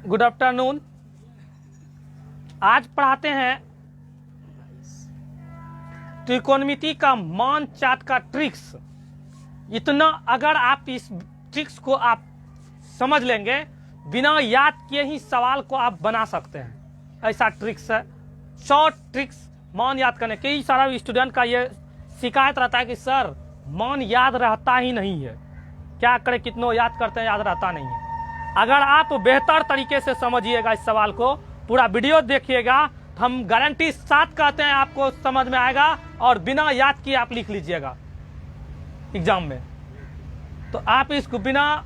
Good afternoon. आज पढ़ाते हैं त्रिकोणमिति का मान चार्ट का ट्रिक्स। इतना अगर आप इस ट्रिक्स को आप समझ लेंगे, बिना याद किए ही सवाल को आप बना सकते हैं। ऐसा ट्रिक्स है, शॉर्ट ट्रिक्स मान याद करने। कई सारा स्टूडेंट का ये शिकायत रहता है कि सर मान याद रहता ही नहीं है, क्या करें, कितनों याद करते हैं याद रहता नहीं है। अगर आप बेहतर तरीके से समझिएगा इस सवाल को, पूरा वीडियो देखिएगा, तो हम गारंटी साथ कहते हैं आपको समझ में आएगा और बिना याद किए आप लिख लीजिएगा एग्जाम में। तो आप इसको बिना,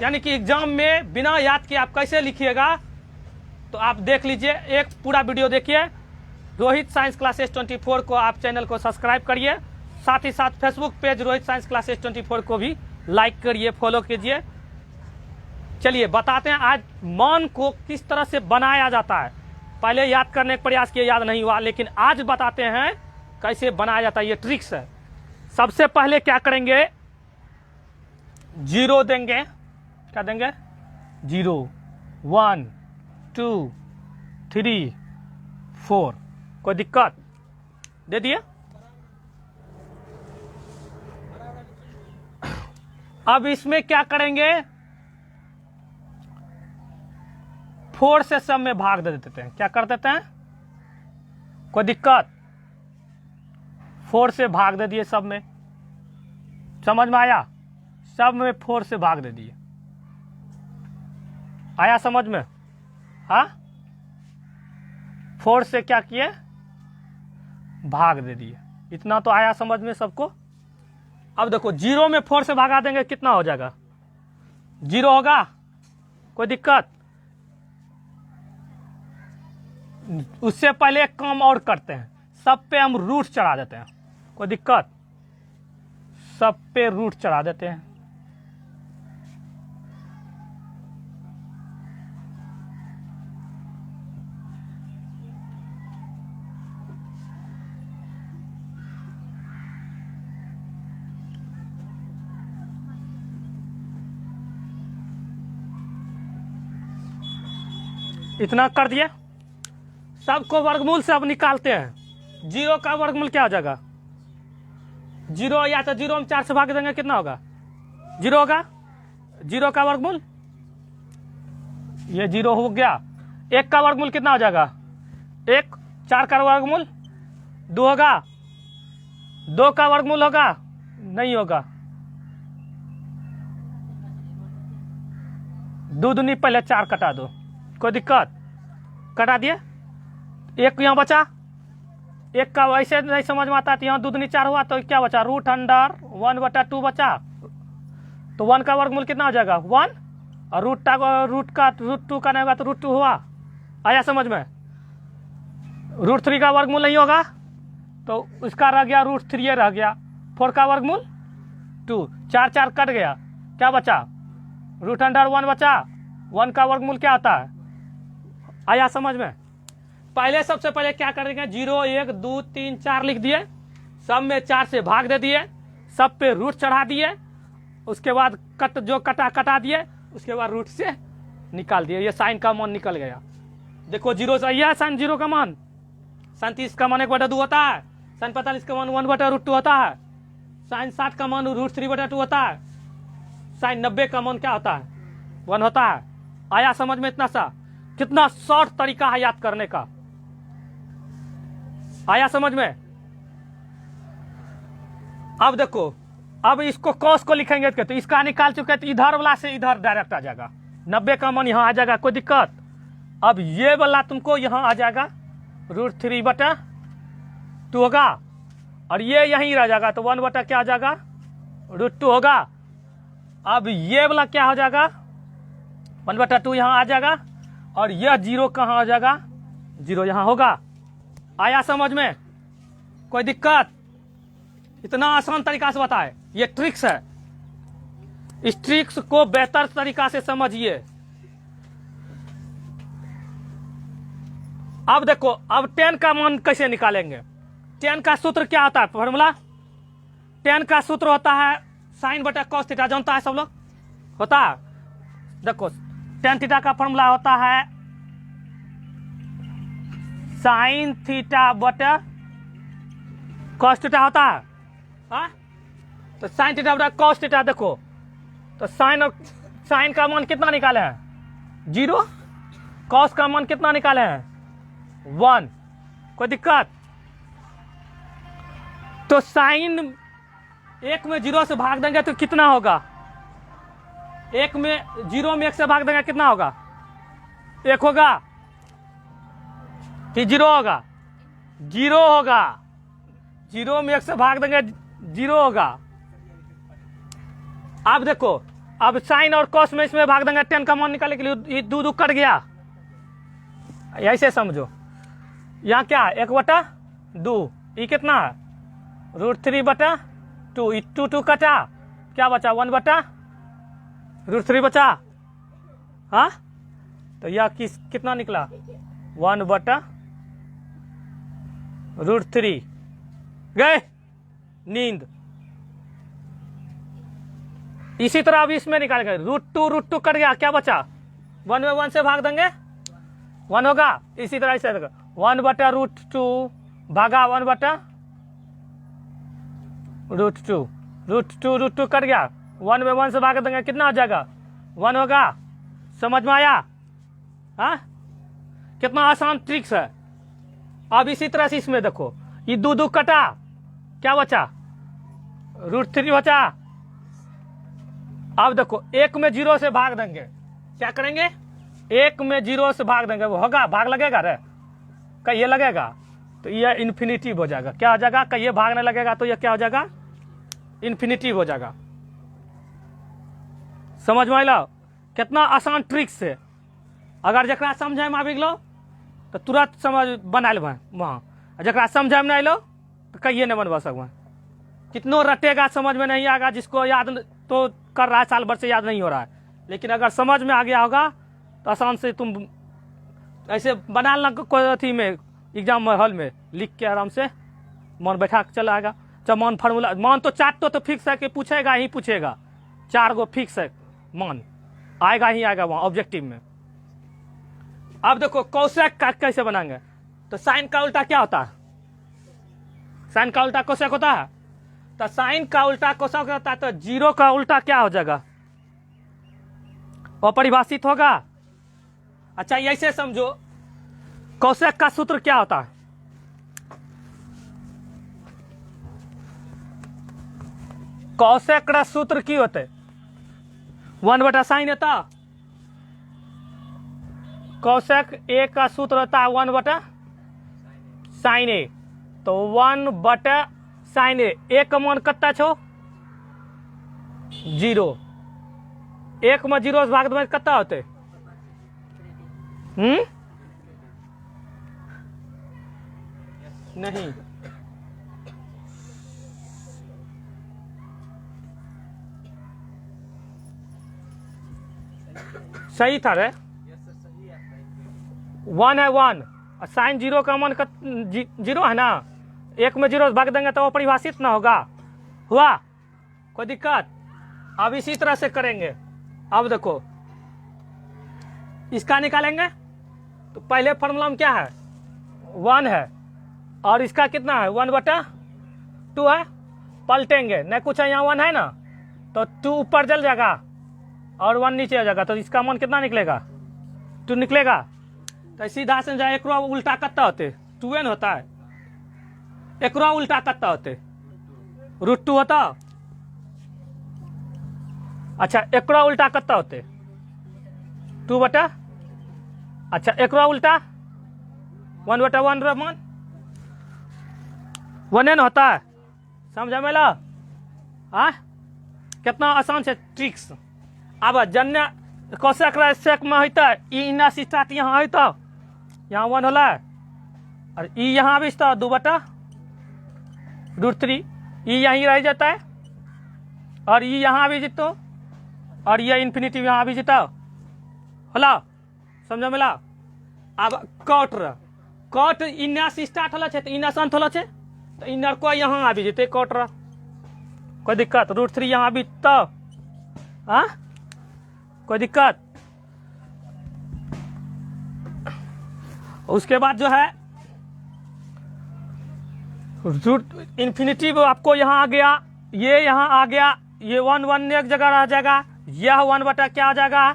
यानी कि एग्जाम में बिना याद किए आप कैसे लिखिएगा, तो आप देख लीजिए, एक पूरा वीडियो देखिए। रोहित साइंस क्लासेस 24 को आप चैनल को सब्सक्राइब करिए, साथ ही साथ Facebook page Rohit science classes 24 को भी लाइक करिए, फॉलो कीजिए। चलिए बताते हैं आज मान को किस तरह से बनाया जाता है। पहले याद करने का प्रयास किया, याद नहीं हुआ, लेकिन आज बताते हैं कैसे बनाया जाता है। ये ट्रिक्स है। सबसे पहले क्या करेंगे, जीरो देंगे। क्या देंगे? 0 1 2 3 4। कोई दिक्कत? दे दिए। अब इसमें क्या करेंगे, 4 से सब में भाग दे देते हैं। क्या कर देते हैं? कोई दिक्कत? 4 से भाग दे दिए सब में। समझ में आया? सब में 4 से भाग दे दिए। आया समझ में? हाँ, 4 से क्या किए? भाग दे दिए। इतना तो आया समझ में सबको। अब देखो, 0 में 4 से भागा देंगे, कितना हो जाएगा? 0 होगा। कोई दिक्कत? उससे पहले एक काम और करते हैं, सब पे हम रूट चढ़ा देते हैं। कोई दिक्कत? सब पे रूट चढ़ा देते हैं। इतना कर दिए। सबको वर्गमूल से अब निकालते हैं। 0 का वर्गमूल क्या हो जाएगा? 0 या तो 0 में 4 से भाग देंगे, कितना होगा? 0 होगा। 0 का वर्गमूल, ये 0 हो गया। 1 का वर्गमूल कितना हो जाएगा? 1। 4 का वर्गमूल 2 होगा। 2 का वर्गमूल होगा? नहीं होगा। 2 दूनी पहले 4 कटा दो। कोई दिक्कत? कटा दिए। 1 यहाँ बचा। 1 का वैसे नहीं समझ में आता, तो यहाँ 2 दूनी 4 हुआ, तो क्या बचा? रूट अंडर 1/2 बचा। तो 1 का वर्गमूल कितना हो जाएगा? 1। और रूट 2 का नहीं होगा, तो रूट 2 हुआ। आया समझ में? रूट 3 का वर्गमूल नहीं होगा, तो उसका रह गया रूट 3 रह गया। 4 का वर्गमूल 2। 4 4 कट गया, क्या बचा? रूट अंडर 1 बचा। 1 का वर्गमूल क्या आता है? आया समझ में? पहले सबसे पहले क्या करेंगे, 0 1 2 3 4 लिख दिए, सब में 4 से भाग दे दिए, सब पे रूट चढ़ा दिए। उसके बाद जो कटा दिए, उसके बाद रूट से निकाल दिए। ये साइन का मान निकल गया। देखो 0 सही है, साइन 0 का मान। साइन 30 का मान 1/2 होता है। साइन 45 का मान 1/√2 होता है। साइन 60 का मान √3/2 होता है। साइन 90 का मान क्या होता है? 1 होता है। आया समझ में? इतना सा, कितना शॉर्ट तरीका है याद करने का। आया समझ में? अब देखो, अब इसको कॉस को लिखेंगे तो इसका निकाल चुके, तो इधर वाला से इधर डायरेक्ट आ जाएगा। 90 का मान यहां आ जाएगा। कोई दिक्कत? अब ये वाला तुमको यहां आ जाएगा, √3/2 होगा। और ये यहीं रह जाएगा, तो 1 बटा क्या आ जाएगा? √2 होगा। अब ये वाला क्या हो जाएगा? 1/2 यहां आ जाएगा। और यह 0 कहां आ जाएगा? 0 यहां होगा। आया समझ में? कोई दिक्कत? इतना आसान तरीका से बताए। ये ट्रिक्स है, इस ट्रिक्स को बेहतर तरीका से समझिए। अब देखो, अब 10 का मान कैसे निकालेंगे? 10 का सूत्र क्या होता है? फॉर्मूला 10 का सूत्र होता है sin/cos थीटा। जानता है सब लोग? होता है। देखो टेन थीटा का फॉर्मूला होता है साइन थीटा बटा कॉस थीटा होता है। हाँ? तो साइन थीटा बटा कॉस थीटा देखो, तो साइन का मान कितना निकाले हैं? 0। कॉस का मान कितना निकाले हैं? 1। कोई दिक्कत? तो साइन 1 में 0 से भाग देंगे तो कितना होगा? 1 में 0 में 1 से भाग देंगे कितना होगा? 1 होगा कि 0 होगा? 0 होगा। 0 में 1 से भाग देंगे 0 होगा। अब देखो, अब साइन और कॉस में इसमें भाग देंगे 10 का मान निकालने के लिए, ये 2 कट गया। ऐसे समझो, यहाँ क्या है? 1/2। ये कितना है? √3/2। 2 कटा, क्या बचा? 1/√3 बचा। हाँ, तो यह कितना निकला? 1/√3। गए नींद। इसी तरह अब इसमें निकालेंगे, √2 कट गया, क्या बचा? 1 में 1 से भाग देंगे 1 होगा। इसी तरह से 1/√2 भागा 1/√2। √2 कट गया, 1 में 1 से भाग देंगे कितना हो जाएगा? 1 होगा। समझ में आया? हाँ, कितना आसान ट्रिक्स है। अब इसी तरह से इसमें देखो, ये 2 कटा, क्या बचा? √3 बचा। अब देखो, 1 में 0 से भाग देंगे, क्या करेंगे? 1 में 0 से भाग देंगे, वो होगा, भाग लगेगा रे, क्या ये लगेगा? तो ये इन्फिनिटिव हो जाएगा। क्या हो जाएगा? क्या ये भागने लगेगा तो ये क्या हो जाएगा? इन्फिनिटिव हो जाएगा। समझ में आइलो? कितना आसान ट्रिक्स है। अगर जरा समझे में आबि गेलो तो तुरंत समझ बना लेबै वहाँ, जरा समझे में नहीं आइलो तो कहिए नहीं बनवा सकबै। कितनों रटेगा समझ में नहीं आएगा, जिसको याद तो कर रहा है, साल भर से याद नहीं हो रहा है, लेकिन अगर समझ में आ गया होगा तो आसान से तुम ऐसे बना लेना, कोई अथी में एग्जाम हॉल में लिख के आराम से मन बैठा के चला आएगा। जब मान फार्मूला, मान तो 4 तो फिक्स है कि पूछेगा ही पूछेगा, 4 गो फिक्स है, मान आएगा ही आएगा वहाँ ऑब्जेक्टिव में। अब देखो कोसेक का कैसे बनाएंगे, तो साइन का उल्टा क्या होता है? साइन का उल्टा कोसेक होता है। तो साइन का उल्टा कोसेक होता है, तो 0 का उल्टा क्या हो जाएगा? अपरिभाषित होगा। अच्छा, ऐसे समझो, कोसेक का सूत्र क्या होता है? कोसेक का सूत्र की होते? 1/sin होता। कोसेक ए का सूत्र होता है 1/sin ए। तो 1/sin ए का मान कितना छो? 0। 1 में 0 से भाग देबै कितना होते? नहीं, सही था रे। 1 है 1, साइन 0 का मान 0 है ना। 1 में 0 भाग देंगे तो वो परिभाषित ना होगा। हुआ? कोई दिक्कत? अब इसी तरह से करेंगे। अब देखो, इसका निकालेंगे तो पहले फॉर्मूला में क्या है? 1 है, और इसका कितना है? 1/2 है। पलटेंगे नहीं, कुछ है यहाँ 1 है ना, तो 2 ऊपर चल जाएगा और 1 नीचे आ जाएगा, तो इसका मान कितना निकलेगा? 2 निकलेगा। तो सीधा से जाए, एक उल्टा कितना होते? 2n होता है। एक उल्टा कितना होते? √2 होता। अच्छा, एक उल्टा कितना होते? 2/, अच्छा एक उल्टा 1/1 मान 1n होता है। समझा मेला? हाँ, कितना आसान से ट्रिक्स। अब जन्य कोसेक सेक में होता है, इना स्टार्ट यहाँ होता, यहाँ 1 होला, और ई यहाँ भी 2/√3, ई यहीं रह जाता है, और ई यहाँ भी जीतो, और ये इन्फिनिटी यहाँ भी जीता होला। समझ मिला? अब कट इन्ना से स्टार्ट होला छे, तो इन्ना से अंत होला छे, तो इनर को यहाँ आ भी जीते कट रहा, कोई दिक्कत? √3 यहाँ भी तो, हाँ कोई दिक्कत? उसके बाद जो है रूट इन्फिनिटी आपको यहाँ आ गया, ये यहाँ आ गया, ये 1 1 एक जगह रह जाएगा, यह 1 बटा क्या आ जाएगा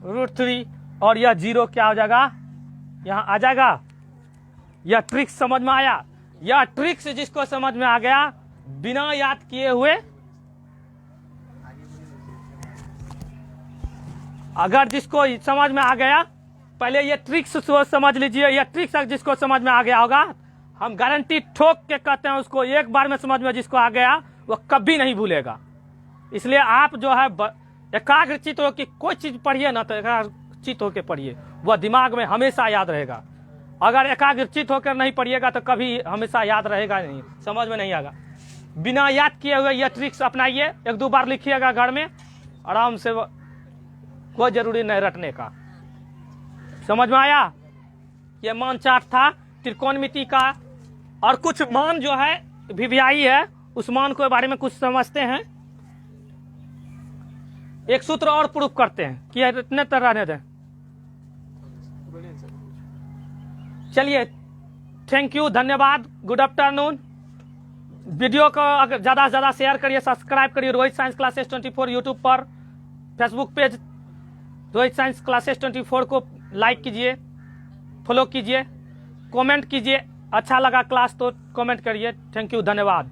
√3 और यह 0 क्या हो जाएगा यहाँ आ जाएगा। यह ट्रिक्स समझ में आया? यह ट्रिक्स जिसको समझ में आ गया बिना याद किए हुए, अगर जिसको समझ में आ गया पहले ये ट्रिक्स समझ लीजिए। यह ट्रिक्स जिसको समझ में आ गया होगा, हम गारंटी ठोक के कहते हैं उसको एक बार में समझ में जिसको आ गया वो कभी नहीं भूलेगा। इसलिए आप जो है एकाग्रचित हो कि कोई चीज पढ़िए ना तो एकाग्रचित होकर पढ़िए, वह दिमाग में हमेशा याद रहेगा। अगर एकाग्रचित होकर नहीं पढ़िएगा तो कभी हमेशा याद रहेगा नहीं, समझ में नहीं आएगा। बिना याद किए हुए यह ट्रिक्स अपनाइए, 1-2 बार लिखिएगा घर में आराम से, कोई जरूरी नहीं रटने का। समझ में आया? यह मान चार्ट था त्रिकोणमिति का, और कुछ मान जो है वीवीआई है उस मान के बारे में कुछ समझते हैं। एक सूत्र और प्रूफ करते हैं कि इतने तरह रहने दें। चलिए, थैंक यू, धन्यवाद, गुड आफ्टरनून। वीडियो को अगर ज़्यादा से ज़्यादा शेयर करिए, सब्सक्राइब करिए रोहित साइंस क्लासेस 24 यूट्यूब पर, Facebook page Rohit science classes 24 को लाइक कीजिए, फॉलो कीजिए, कमेंट कीजिए। अच्छा लगा क्लास तो कमेंट करिए। थैंक यू, धन्यवाद।